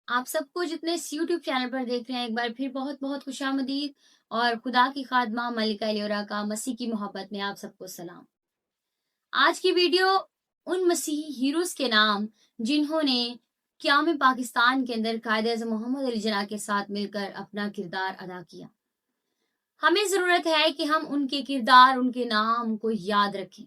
आप सबको जितने इस यूट्यूब चैनल पर देख रहे हैं, एक बार फिर बहुत बहुत खुशामदीद और खुदा की खादमा मलिका लियोरा का मसीह की मोहब्बत में आप सबको सलाम। आज की वीडियो उन मसीही हीरोज के नाम जिन्होंने क़याम पाकिस्तान के अंदर कायद-ए-आज़म मोहम्मद अली जिन्नाह के साथ मिलकर अपना किरदार अदा किया। हमें ज़रूरत है कि हम उनके किरदार, उनके नाम को याद रखें।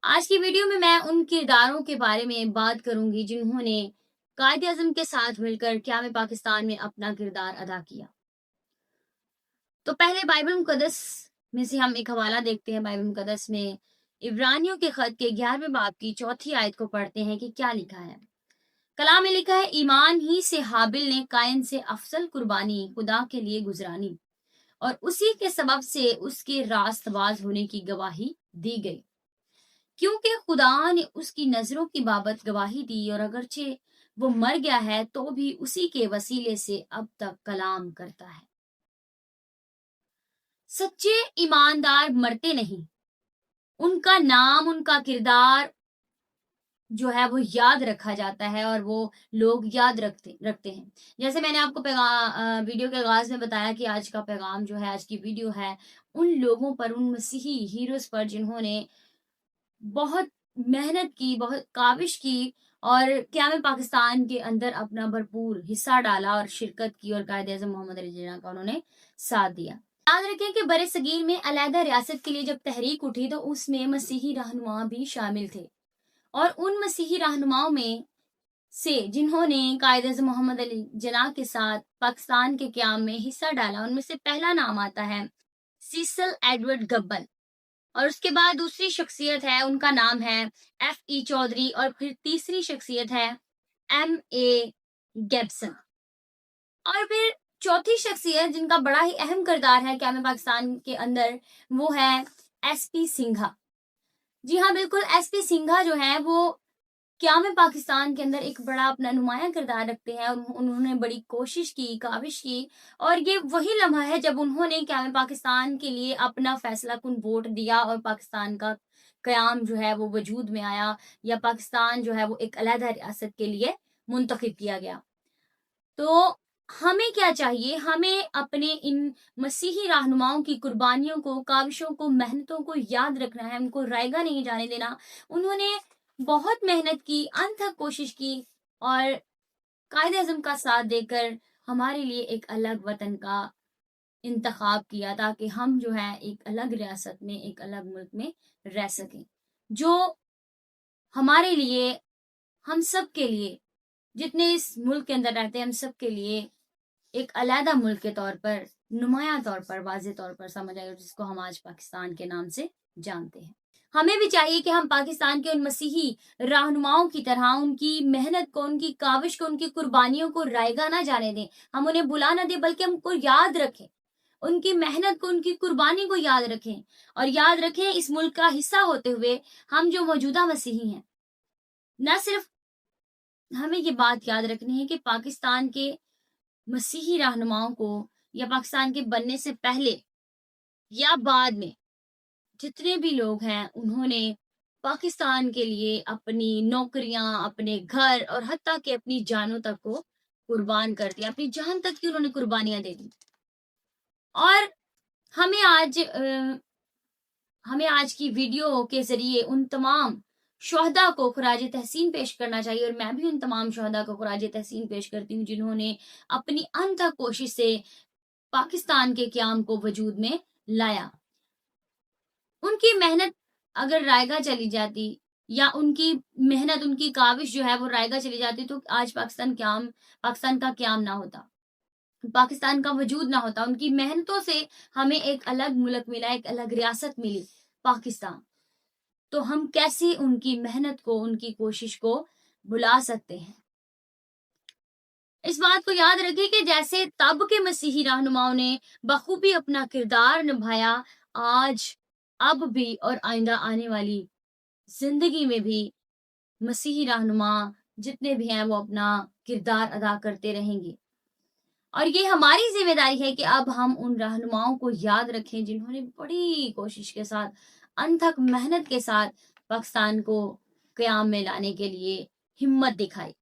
आज की वीडियो में मैं उन किरदारों के बारे में बात करूंगी जिन्होंने कायद-ए-आज़म के साथ मिलकर क़याम पाकिस्तान में अपना किरदार अदा किया। तो पहले बाइबल मुकद्दस में से हम एक हवाला देखते हैं। बाइबल मुकद्दस में इब्रानियों के खत के 11वें बाब की 4थी आयत को पढ़ते हैं कि क्या लिखा है। कलाम में लिखा है, ईमान ही से हाबिल ने कायन से अफसल कुर्बानी खुदा के लिए गुजरानी और उसी के सबब से उसके रास्तबाज होने की गवाही दी गई, क्योंकि खुदा ने उसकी नजरों की बाबत गवाही दी और अगरचे वो मर गया है तो भी उसी के वसीले से अब तक कलाम करता है। सच्चे ईमानदार मरते नहीं, उनका नाम, उनका किरदार जो है वो याद रखा जाता है और वो लोग याद रखते हैं। जैसे मैंने आपको वीडियो के आगाज में बताया कि आज का पैगाम जो है, आज की वीडियो है उन लोगों पर, उन मसीही हीरोज पर जिन्होंने बहुत मेहनत की, बहुत काविश की और क़याम पाकिस्तान के अंदर अपना भरपूर हिस्सा डाला और शिरकत की और कायद-ए-आज़म मोहम्मद अली जिन्नाह का उन्होंने साथ दिया। याद रखें कि बरे सगीर में अलहदा रियासत के लिए जब तहरीक उठी तो उसमें मसीही रहनुमा भी शामिल थे और उन मसीही रहनुमाओं में से जिन्होंने कायद-ए-आज़म मोहम्मद अली जिन्नाह के साथ पाकिस्तान के क़याम में हिस्सा डाला, उनमें से पहला नाम आता है सीसल एडवर्ड गब्बल और उसके बाद दूसरी शख्सियत है, उनका नाम है F.E. चौधरी और फिर तीसरी शख्सियत है M.A. गिब्सन और फिर चौथी शख्सियत जिनका बड़ा ही अहम किरदार है क़याम पाकिस्तान के अंदर, वो है S.P. सिंघा। जी हाँ, बिल्कुल, S.P. सिंघा जो है वो क़याम पाकिस्तान के अंदर एक बड़ा अपना नुमायां किरदार रखते हैं और उन्होंने बड़ी कोशिश की, काविश की और ये वही लम्हा है जब उन्होंने क़याम पाकिस्तान के लिए अपना फैसला कुन वोट दिया और पाकिस्तान का क़याम जो है वो वजूद में आया या पाकिस्तान जो है वो एक अलहदा रियासत के लिए मुंतखब किया गया। तो हमें क्या चाहिए? हमें अपने इन मसीही रहनुमाओं की कुर्बानियों को, काविशों को, मेहनतों को याद रखना है, उनको रायगा नहीं जाने देना। उन्होंने बहुत मेहनत की, अनथक कोशिश की और कायद-ए-आज़म का साथ देकर हमारे लिए एक अलग वतन का इंतखाब किया ताकि हम जो है एक अलग रियासत में, एक अलग मुल्क में रह सकें, जो हमारे लिए, हम सब के लिए, जितने इस मुल्क के अंदर रहते हैं, हम सब के लिए एक अलहदा मुल्क के तौर पर, नुमायां तौर पर, वाज़ेह तौर पर समझ आए, जिसको हम आज पाकिस्तान के नाम से जानते हैं। हमें भी चाहिए कि हम पाकिस्तान के उन मसीही रहनुमाओं की तरह उनकी मेहनत को, उनकी काविश को, उनकी कुर्बानियों को रायगा ना जाने दें, हम उन्हें भुला ना दें, बल्कि हम उनको याद रखें, उनकी मेहनत को, उनकी कुर्बानी को याद रखें और याद रखें इस मुल्क का हिस्सा होते हुए हम जो मौजूदा मसीही हैं, न सिर्फ हमें ये बात याद रखनी है कि पाकिस्तान के मसीही रहनुमाओं को या पाकिस्तान के बनने से पहले या बाद में जितने भी लोग हैं, उन्होंने पाकिस्तान के लिए अपनी नौकरियां, अपने घर और हत्ता कि अपनी जानों तक को कुर्बान कर दिया, अपनी जान तक की उन्होंने कुर्बानियां दे दी। और हमें आज हमें आज की वीडियो के जरिए उन तमाम शुहदा को खराज तहसीन पेश करना चाहिए और मैं भी उन तमाम शुहदा को खराज तहसीन पेश करती हूँ जिन्होंने अपनी अनथक कोशिश से पाकिस्तान के क़याम को वजूद में लाया। उनकी मेहनत अगर रायगा चली जाती या उनकी मेहनत, उनकी काविश जो है वो रायगा चली जाती तो आज पाकिस्तान का क़याम ना होता, पाकिस्तान का वजूद ना होता। उनकी मेहनतों से हमें एक अलग मुल्क मिला, एक अलग रियासत मिली, पाकिस्तान। तो हम कैसे उनकी मेहनत को, उनकी कोशिश को भुला सकते हैं? इस बात को याद रखिए कि जैसे तब के मसीही रहनुमाओं ने बखूबी अपना किरदार निभाया, आज, अब भी और आइंदा आने वाली जिंदगी में भी मसीही रहनुमा जितने भी हैं वो अपना किरदार अदा करते रहेंगे। और ये हमारी जिम्मेदारी है कि अब हम उन रहनुमाओं को याद रखें जिन्होंने बड़ी कोशिश के साथ, अनथक मेहनत के साथ पाकिस्तान को क़याम में लाने के लिए हिम्मत दिखाई।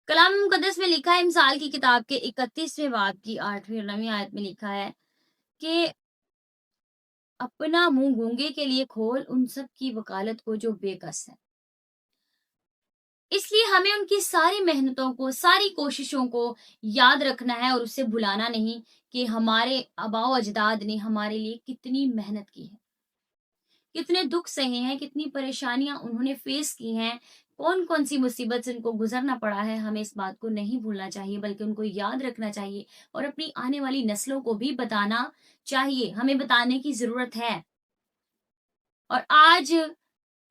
कलाम मुकद्दस में लिखा है, मिसाल की किताब के 31वें बाब की 8वीं और 9वीं आयत में लिखा है कि अपना मुंह गूंगे के लिए खोल, उन सब की वकालत को जो बेकस है। इसलिए हमें उनकी सारी मेहनतों को, सारी कोशिशों को याद रखना है और उसे भुलाना नहीं कि हमारे आबाओ अजदाद ने हमारे लिए कितनी मेहनत की है, कितने दुख सहे हैं, कितनी परेशानियां उन्होंने फेस की हैं, कौन कौन सी मुसीबत से उनको गुजरना पड़ा है। हमें इस बात को नहीं भूलना चाहिए, बल्कि उनको याद रखना चाहिए और अपनी आने वाली नस्लों को भी बताना चाहिए। हमें बताने की जरूरत है। और आज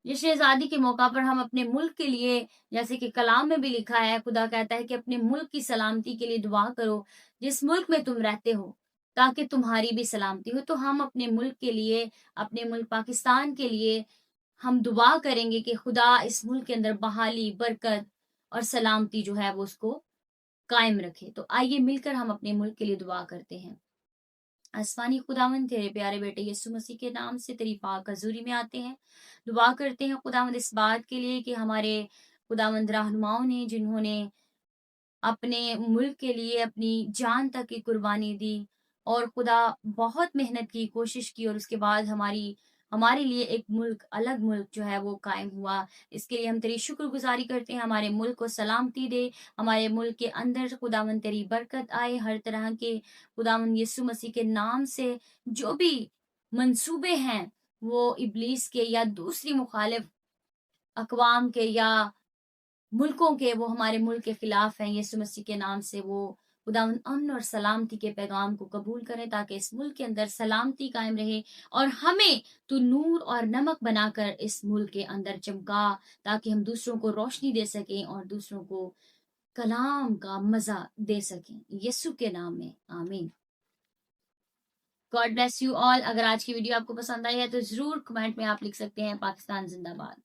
जश्न आज़ादी के मौका पर हम अपने मुल्क के लिए, जैसे कि कलाम में भी लिखा है, खुदा कहता है कि अपने मुल्क की सलामती के लिए दुआ करो, जिस मुल्क में तुम रहते हो, ताकि तुम्हारी भी सलामती हो। तो हम अपने मुल्क के लिए, अपने मुल्क पाकिस्तान के लिए हम दुआ करेंगे कि खुदा इस मुल्क के अंदर बहाली, बरकत और सलामती जो है वो उसको कायम रखे। तो आइए मिलकर हम अपने मुल्क के लिए दुआ करते हैं। आसमानी खुदावंद, तेरे प्यारे बेटे यीशु मसीह के नाम से तेरी पाक हजूरी में आते हैं, दुआ करते हैं खुदावंद इस बात के लिए कि हमारे खुदावंद रहनुमाओं ने, जिन्होंने अपने मुल्क के लिए अपनी जान तक की कुर्बानी दी और खुदा बहुत मेहनत की, कोशिश की, और उसके बाद हमारे लिए एक मुल्क, अलग मुल्क जो है वो कायम हुआ। इसके लिए हम तेरी शुक्रगुजारी करते हैं। हमारे मुल्क को सलामती दे, हमारे मुल्क के अंदर खुदावन तेरी बरकत आए, हर तरह के खुदावन यीशु मसीह के नाम से जो भी मंसूबे हैं वो इब्लीस के या दूसरी मुखालिफ अकवाम के या मुल्कों के, वो हमारे मुल्क के खिलाफ हैं, यीशु मसीह के नाम से वो खुदावंद अमन और सलामती के पैगाम को कबूल करें, ताकि इस मुल्क के अंदर सलामती कायम रहे और हमें तू नूर और नमक बनाकर इस मुल्क के अंदर चमका, ताकि हम दूसरों को रोशनी दे सकें और दूसरों को कलाम का मजा दे सकें। यीशु के नाम में आमीन। God bless you all. अगर आज की वीडियो आपको पसंद आई है तो जरूर कमेंट में आप लिख सकते हैं पाकिस्तान जिंदाबाद।